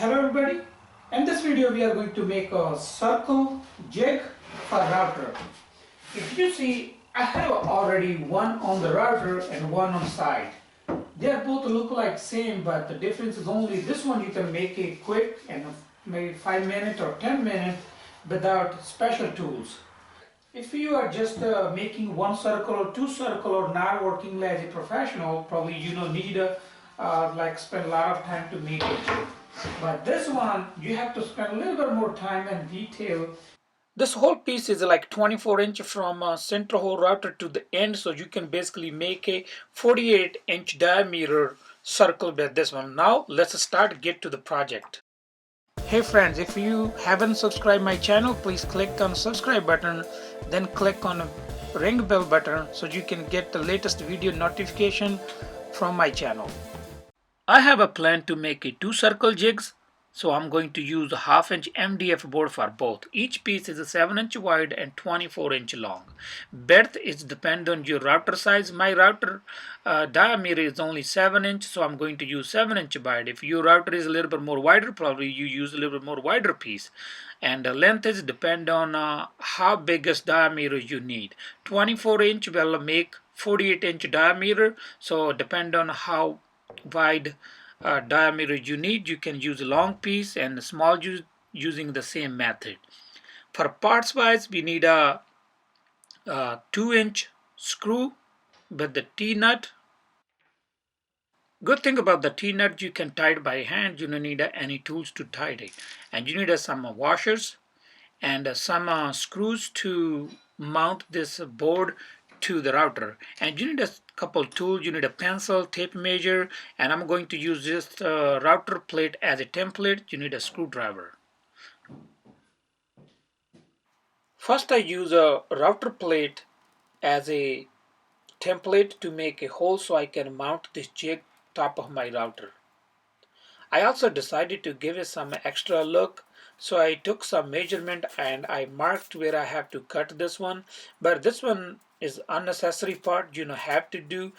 Hello everybody. In this video we are going to make a circle jig for router. If you see, I have already one on the router and one on side. They are both look like same, but the difference is only this one you can make it quick and maybe 5 minutes or 10 minutes without special tools. If you are just making one circle or two circle or not working as a professional, probably you don't need like spend a lot of time to make it. But this one, you have to spend a little bit more time and detail. This whole piece is like 24-inch from center hole router to the end, so you can basically make a 48-inch diameter circle with this one. Now let's get to the project. Hey friends, if you haven't subscribed my channel, please click on subscribe button, then click on ring bell button so you can get the latest video notification from my channel. I have a plan to make a two circle jigs, so I'm going to use a half-inch MDF board for both. Each piece is a 7-inch wide and 24-inch long. Breadth is depend on your router size. My router diameter is only 7-inch, so I'm going to use 7-inch wide. If your router is a little bit more wider, probably you use a little bit more wider piece. And the length is depend on how biggest diameter you need. 24-inch will make 48-inch diameter, so depend on how wide diameter you need. You can use a long piece and a small using the same method. For parts wise, we need a 2-inch screw with the T-nut. Good thing about the T-nut, you can tie it by hand. You don't need any tools to tie it. And you need some washers and some screws to mount this board to the router. And you need a couple tools. You need a pencil, tape measure, and I'm going to use this router plate as a template. You need a screwdriver. First I use a router plate as a template to make a hole so I can mount this jig top of my router. I also decided to give it some extra look, so I took some measurement and I marked where I have to cut this one. But this one is unnecessary part you don't have to do.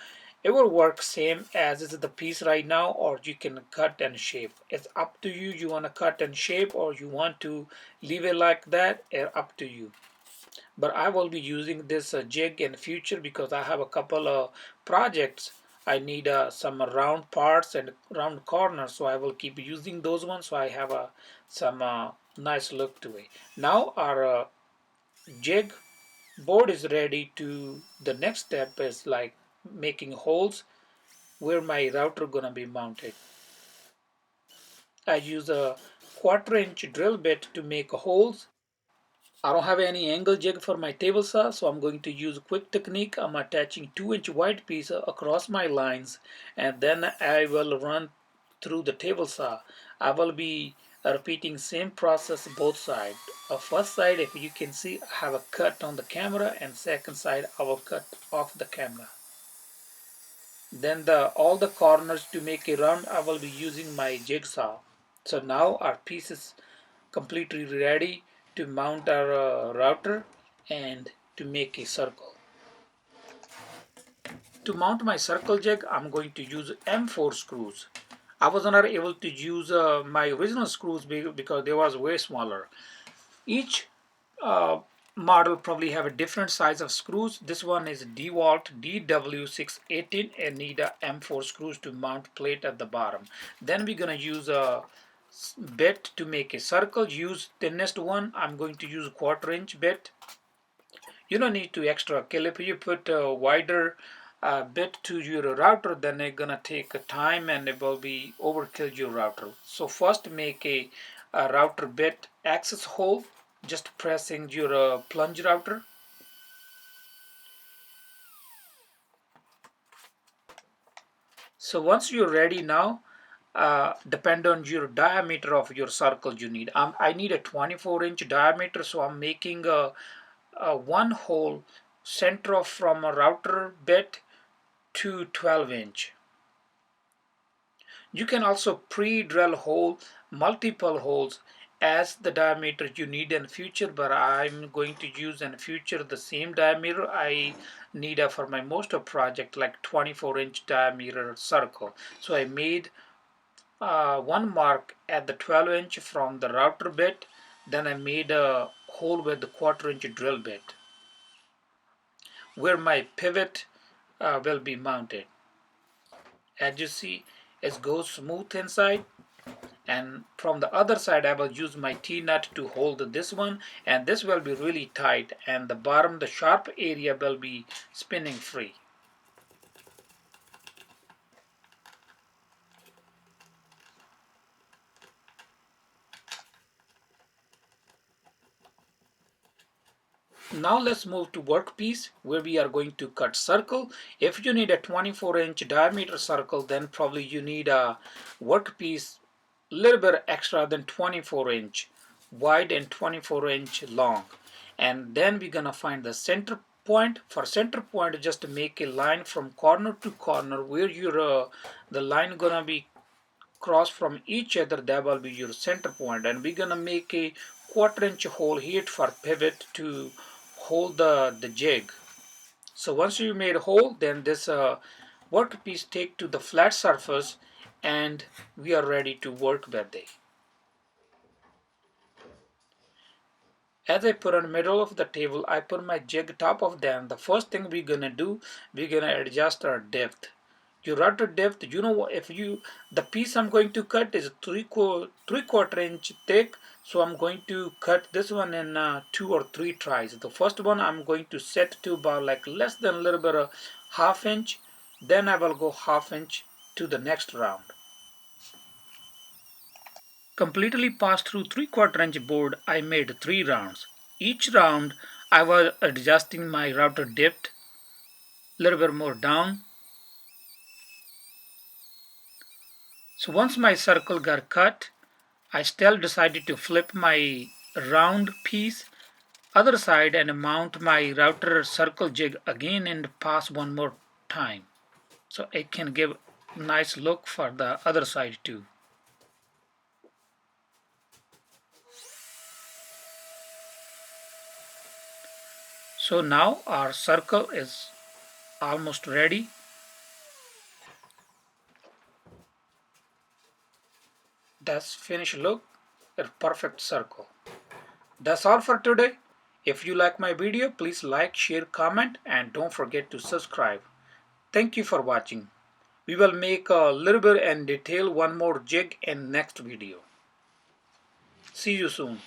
It will work same as is the piece right now, or you can cut and shape. It's up to you. You want to cut and shape or you want to leave it like that, it's up to you. But I will be using this jig in future because I have a couple of projects. I need some round parts and round corners, so I will keep using those ones, so I have some nice look to it. Now our jig board is ready. To the next step is like making holes where my router gonna be mounted. I use a 1/4-inch drill bit to make holes. I don't have any angle jig for my table saw, so I'm going to use a quick technique. I'm attaching 2-inch wide piece across my lines, and then I will run through the table saw. I will be repeating same process both sides. First side, if you can see, I have a cut on the camera, and second side I will cut off the camera. Then all the corners to make a round, I will be using my jigsaw. So now our piece is completely ready to mount our router and to make a circle. To mount my circle jig, I'm going to use M4 screws. I was not able to use my original screws because they was way smaller. Each uh, model probably have a different size of screws. This one is DeWalt DW618 and need a M4 screws to mount plate at the bottom. Then we're gonna use a bit to make a circle. Use thinnest one. I'm going to use 1/4-inch bit. You don't need to extra kill. If you put a wider bit to your router, then it's gonna take time and it will be overkill your router. So first make a router bit access hole, just pressing your plunge router. So once you're ready now, depend on your diameter of your circle you need. I need a 24-inch diameter, so I'm making a one hole center off from a router bit to 12-inch. You can also pre-drill hole multiple holes as the diameter you need in future, but I'm going to use in future the same diameter I need for my most of project, like 24-inch diameter circle. So I made one mark at the 12 inch from the router bit. Then I made a hole with the 1/4 inch drill bit where my pivot will be mounted. As you see, it goes smooth inside, and from the other side I will use my T-nut to hold this one, and this will be really tight, and the bottom, the sharp area, will be spinning free. Now let's move to workpiece where we are going to cut circle. If you need a 24-inch diameter circle, then probably you need a workpiece a little bit extra than 24-inch wide and 24-inch long. And then we're gonna find the center point. For center point, just make a line from corner to corner where your the line gonna be cross from each other. That will be your center point, and we're gonna make a 1/4 inch hole here for pivot to hold the jig. So once you made a hole, then this workpiece take to the flat surface, and we are ready to work with it. As I put on the middle of the table, I put my jig top of them. The first thing we're gonna do, we're gonna adjust our depth. Your router depth, you know, if you, the piece I'm going to cut is three-quarter inch thick, so I'm going to cut this one in 2 or 3 tries. The first one I'm going to set to about like less than a little bit of 1/2 inch. Then I will go 1/2 inch to the next round. Completely passed through 3/4 inch board, I made 3 rounds. Each round I was adjusting my router depth a little bit more down. So once my circle got cut, I still decided to flip my round piece other side and mount my router circle jig again and pass one more time, so it can give nice look for the other side too. So now our circle is almost ready. That's finished look, a perfect circle. That's all for today. If you like my video, please like, share, comment, and don't forget to subscribe. Thank you for watching. We will make a little bit and detail one more jig in next video. See you soon.